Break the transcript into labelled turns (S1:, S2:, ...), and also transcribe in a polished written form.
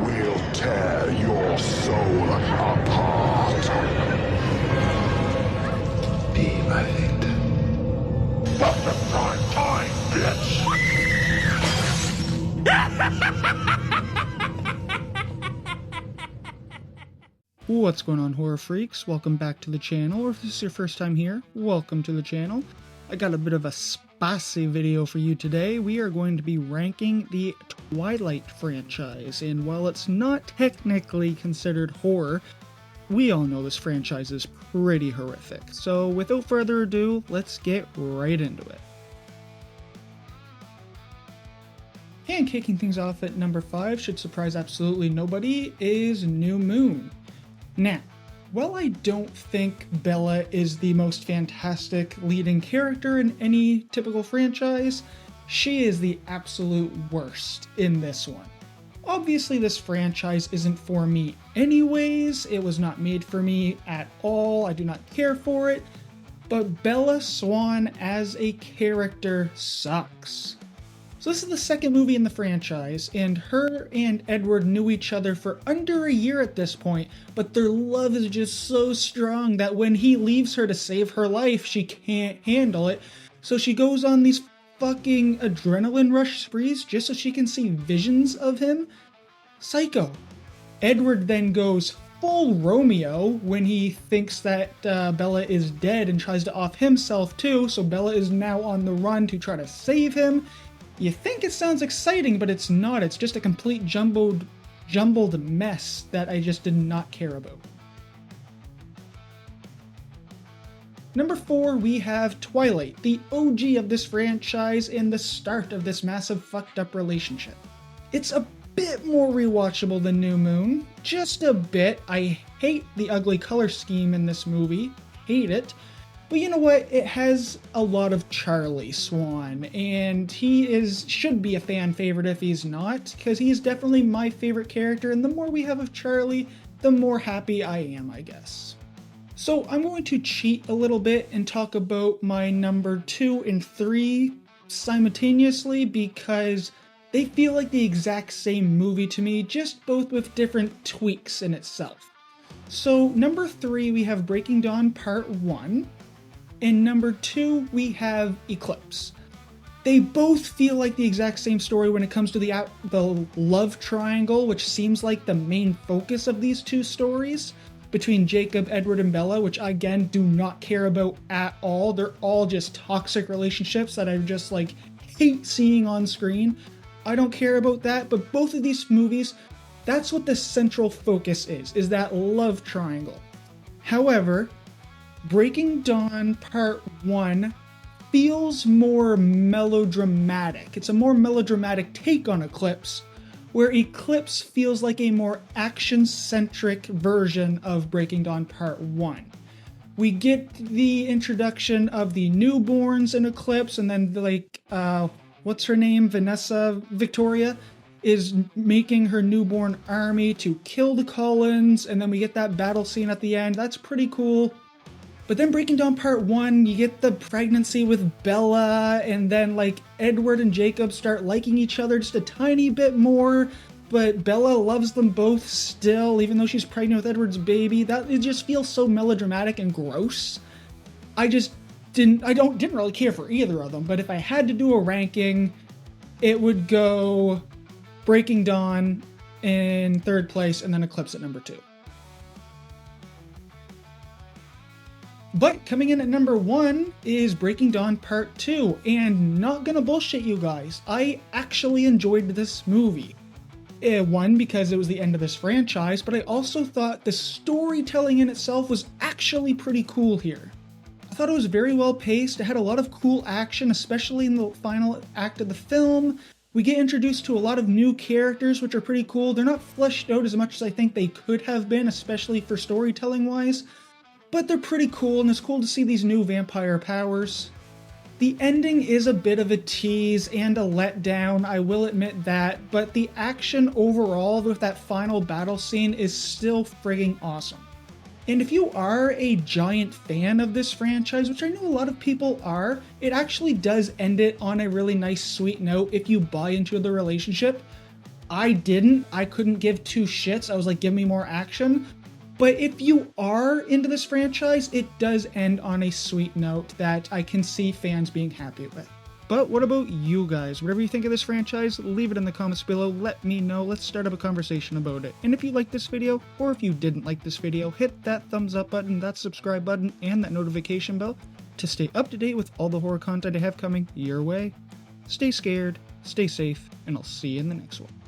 S1: We'll tear your soul apart.
S2: Be my victim.
S1: But the prime time, bitch!
S3: What's going on, horror freaks? Welcome back to the channel, or if this is your first time here, welcome to the channel. I got a bit of a spicy video for you today. We are going to be ranking the Twilight franchise, and while it's not technically considered horror, we all know this franchise is pretty horrific. So without further ado, let's get right into it. And kicking things off at number 5, should surprise absolutely nobody, is New Moon. Now, while I don't think Bella is the most fantastic leading character in any typical franchise, she is the absolute worst in this one. Obviously, this franchise isn't for me anyways, it was not made for me at all, I do not care for it, but Bella Swan as a character sucks. So this is the second movie in the franchise, and her and Edward knew each other for under a year at this point, but their love is just so strong that when he leaves her to save her life, she can't handle it, so she goes on these fucking adrenaline rush sprees just so she can see visions of him. Psycho. Edward then goes full Romeo when he thinks that Bella is dead and tries to off himself too, so Bella is now on the run to try to save him. You think it sounds exciting, but it's not. It's just a complete jumbled mess that I just did not care about. Number 4, we have Twilight, the OG of this franchise and the start of this massive fucked up relationship. It's a bit more rewatchable than New Moon, just a bit. I hate the ugly color scheme in this movie, hate it. But you know what, it has a lot of Charlie Swan, and he should be a fan favorite if he's not, because he's definitely my favorite character, and the more we have of Charlie, the more happy I am, I guess. So I'm going to cheat a little bit and talk about my number 2 and 3 simultaneously, because they feel like the exact same movie to me, just both with different tweaks in itself. So number 3, we have Breaking Dawn Part 1. In number 2, we have Eclipse. They both feel like the exact same story when it comes to the love triangle, which seems like the main focus of these two stories, between Jacob, Edward, and Bella, which I, again, do not care about at all. They're all just toxic relationships that I just, hate seeing on screen. I don't care about that, but both of these movies, that's what the central focus is that love triangle. However, Breaking Dawn Part 1 feels more melodramatic. It's a more melodramatic take on Eclipse, where Eclipse feels like a more action-centric version of Breaking Dawn Part 1. We get the introduction of the newborns in Eclipse, and then what's her name? Victoria is making her newborn army to kill the Cullens, and then we get that battle scene at the end. That's pretty cool. But then Breaking Dawn Part 1, you get the pregnancy with Bella, and then Edward and Jacob start liking each other just a tiny bit more, but Bella loves them both still, even though she's pregnant with Edward's baby. It just feels so melodramatic and gross. I didn't really care for either of them, but if I had to do a ranking, it would go Breaking Dawn in 3rd place, and then Eclipse at number 2. But coming in at number 1 is Breaking Dawn Part 2, and not gonna bullshit you guys, I actually enjoyed this movie. One, because it was the end of this franchise, but I also thought the storytelling in itself was actually pretty cool here. I thought it was very well paced, it had a lot of cool action, especially in the final act of the film. We get introduced to a lot of new characters, which are pretty cool. They're not fleshed out as much as I think they could have been, especially for storytelling wise. But they're pretty cool, and it's cool to see these new vampire powers. The ending is a bit of a tease and a letdown, I will admit that, but the action overall with that final battle scene is still frigging awesome. And if you are a giant fan of this franchise, which I know a lot of people are, it actually does end it on a really nice, sweet note if you buy into the relationship. I didn't. I couldn't give two shits. I was like, give me more action. But if you are into this franchise, it does end on a sweet note that I can see fans being happy with. But what about you guys? Whatever you think of this franchise, leave it in the comments below. Let me know. Let's start up a conversation about it. And if you liked this video, or if you didn't like this video, hit that thumbs up button, that subscribe button, and that notification bell to stay up to date with all the horror content I have coming your way. Stay scared, stay safe, and I'll see you in the next one.